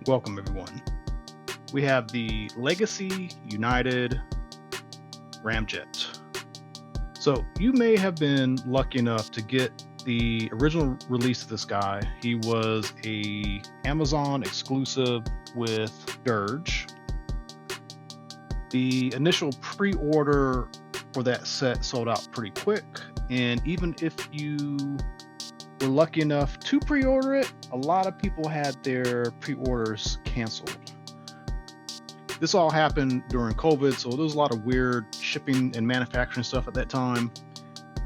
Welcome, everyone. We have the Legacy United Ramjet. So, you may have been lucky enough to get the original release of this guy. He was a Amazon exclusive with Dirge. The initial pre-order for that set sold out pretty quick, and even if you were lucky enough to pre-order it, a lot of people had their pre-orders canceled. This all happened during COVID, so there was a lot of weird shipping and manufacturing stuff at that time.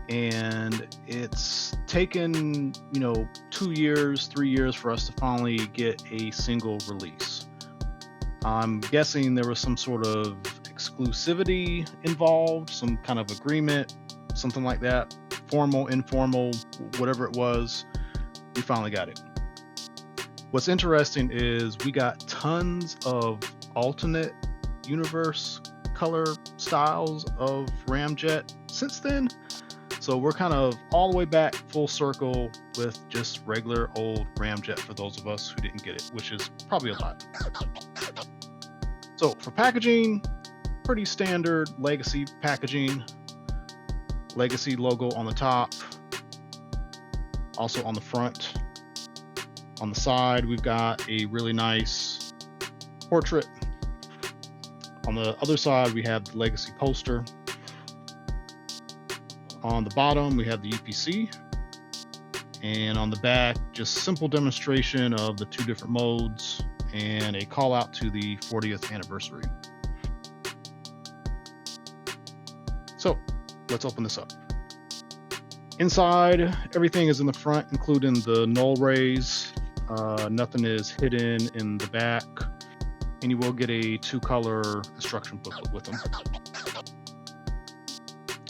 And it's taken, 2 years, 3 years for us to finally get a single release. I'm guessing there was some sort of exclusivity involved, some kind of agreement, something like that. Formal, informal, whatever it was, we finally got it. What's interesting is we got tons of alternate universe color styles of Ramjet since then. So we're kind of all the way back full circle with just regular old Ramjet for those of us who didn't get it, which is probably a lot. So for packaging, pretty standard Legacy packaging. Legacy logo on the top, also on the front. On the side, we've got a really nice portrait. On the other side, we have the Legacy poster. On the bottom, we have the UPC. And on the back, just simple demonstration of the two different modes and a call out to the 40th anniversary. So, let's open this up. Inside, everything is in the front, including the null rays. Nothing is hidden in the back. And you will get a 2-color instruction booklet with them.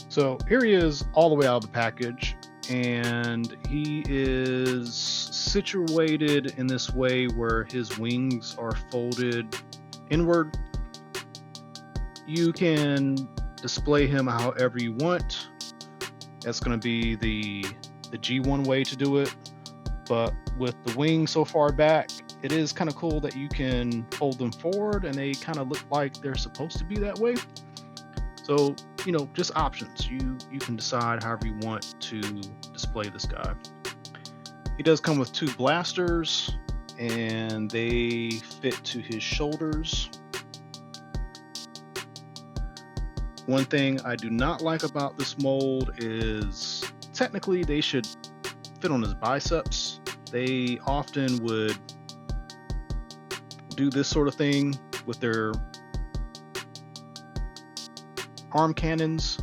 So here he is all the way out of the package. And he is situated in this way where his wings are folded inward. You can display him however you want. That's going to be the G1 way to do it. But with the wings so far back, it is kind of cool that you can fold them forward and they kind of look like they're supposed to be that way. So, just options. You can decide however you want to display this guy. He does come with 2 blasters and they fit to his shoulders. One thing I do not like about this mold is technically they should fit on his biceps. They often would do this sort of thing with their arm cannons,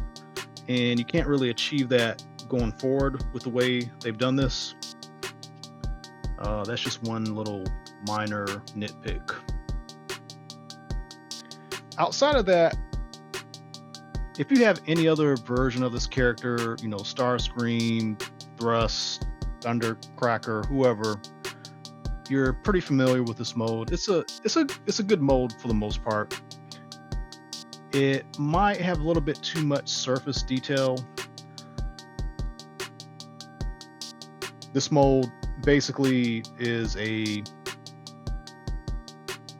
and you can't really achieve that going forward with the way they've done this. That's just one little minor nitpick. Outside of that, if you have any other version of this character, Starscream, Thrust, Thundercracker, whoever, you're pretty familiar with this mode. It's a good mode for the most part. It might have a little bit too much surface detail. This mode basically is a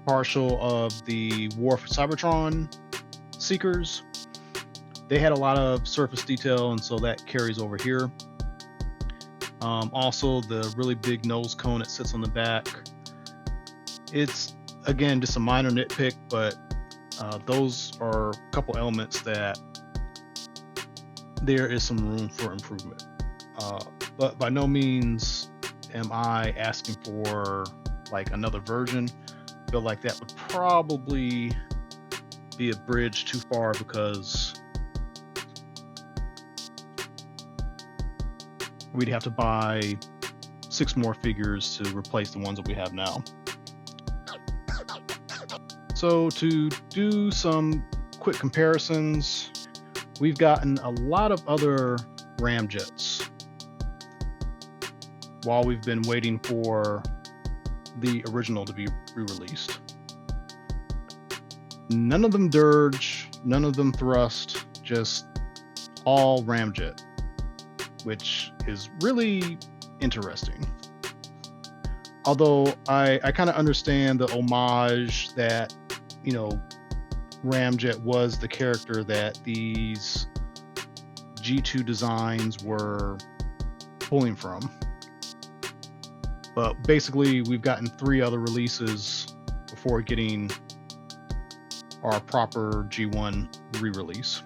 partial of the War for Cybertron Seekers. They had a lot of surface detail, and so that carries over here. Also, the really big nose cone that sits on the back. It's, again, just a minor nitpick, but those are a couple elements that there is some room for improvement. But by no means am I asking for like another version. I feel like that would probably be a bridge too far because we'd have to buy 6 more figures to replace the ones that we have now. So to do some quick comparisons, we've gotten a lot of other Ramjets while we've been waiting for the original to be re-released. None of them Dirge, none of them Thrust, just all Ramjet, which is really interesting. Although I kind of understand the homage that, you know, Ramjet was the character that these G2 designs were pulling from. But basically, we've gotten 3 other releases before getting our proper G1 re-release.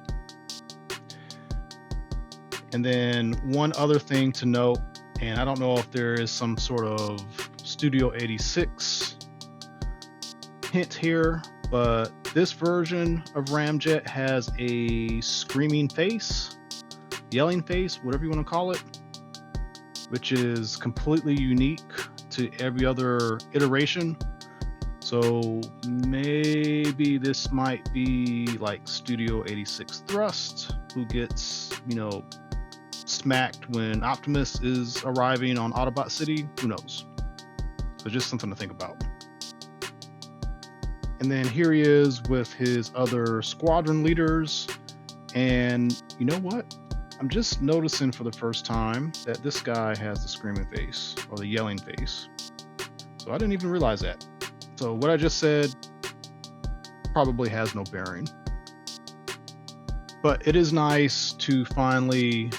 And then one other thing to note, and I don't know if there is some sort of Studio 86 hint here, but this version of Ramjet has a screaming face, yelling face, whatever you want to call it, which is completely unique to every other iteration. So maybe this might be like Studio 86 Thrust, who gets, you know, smacked when Optimus is arriving on Autobot City. Who knows? So just something to think about. And then here he is with his other squadron leaders. And you know what? I'm just noticing for the first time that this guy has the screaming face or the yelling face. So I didn't even realize that. So what I just said probably has no bearing. But it is nice to finally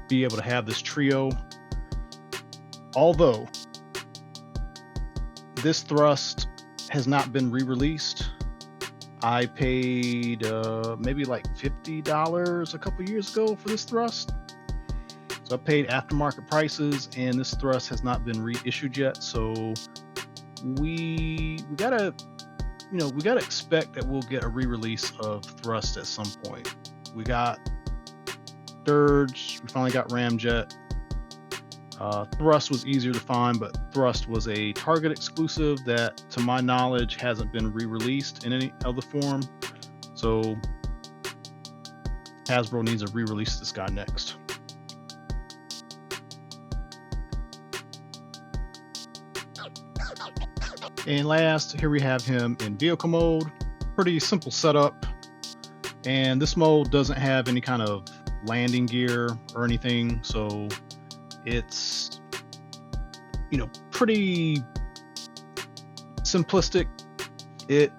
be able to have this trio. Although this Thrust has not been re-released. I paid maybe like $50 a couple years ago for this Thrust. So I paid aftermarket prices, and this Thrust has not been reissued yet. So we gotta, you know, we gotta expect that we'll get a re-release of Thrust at some point. We got Dirge, we finally got Ramjet. Thrust was easier to find, but Thrust was a Target exclusive that, to my knowledge, hasn't been re-released in any other form. So Hasbro needs to re-release this guy next. And last, here we have him in vehicle mode. Pretty simple setup. And this mode doesn't have any kind of landing gear or anything, so it's, you know, pretty simplistic. It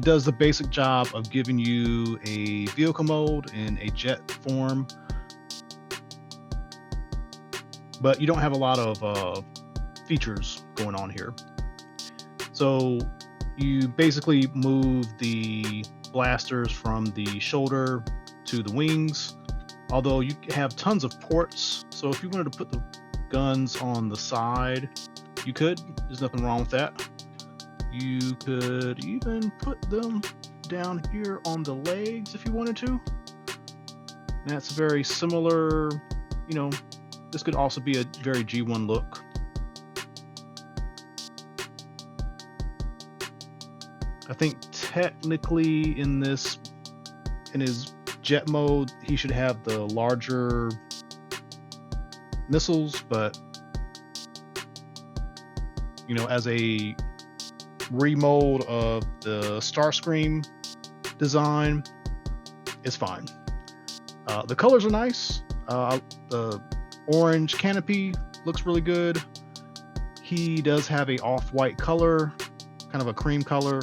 does the basic job of giving you a vehicle mode in a jet form, but you don't have a lot of features going on here. So you basically move the blasters from the shoulder to the wings, although you have tons of ports. So if you wanted to put the guns on the side, you could. There's nothing wrong with that. You could even put them down here on the legs if you wanted to. And that's very similar, you know, this could also be a very G1 look. I think technically in his jet mode, he should have the larger missiles, but you know, as a remode of the Starscream design, it's fine. The colors are nice. The orange canopy looks really good. He does have a off-white color, kind of a cream color.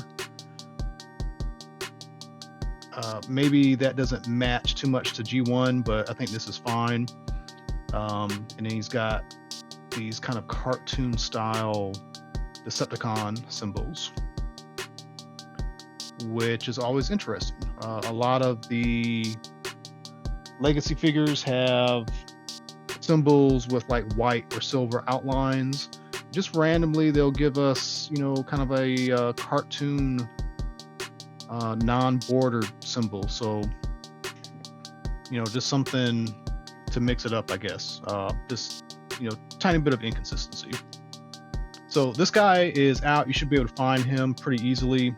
Maybe that doesn't match too much to G1, but I think this is fine. And then he's got these kind of cartoon style Decepticon symbols, which is always interesting. A lot of the Legacy figures have symbols with like white or silver outlines. Just randomly, they'll give us, you know, kind of a cartoon non-bordered symbol. So, you know, just something to mix it up, I guess. Just, you know, tiny bit of inconsistency. So this guy is out. You should be able to find him pretty easily.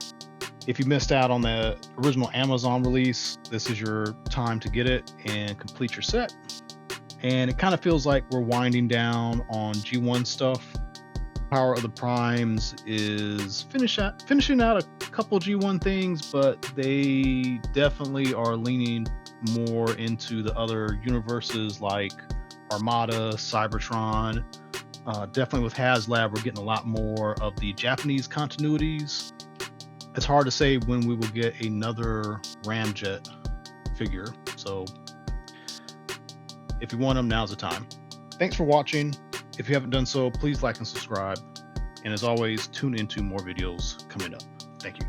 If you missed out on the original Amazon release, this is your time to get it and complete your set. And it kind of feels like we're winding down on G1 stuff. Power of the Primes is finishing out a couple G1 things, but they definitely are leaning more into the other universes like Armada, Cybertron. Definitely with HasLab, we're getting a lot more of the Japanese continuities. It's hard to say when we will get another Ramjet figure. So if you want them, now's the time. Thanks for watching. If you haven't done so, please like and subscribe. And as always, tune into more videos coming up. Thank you.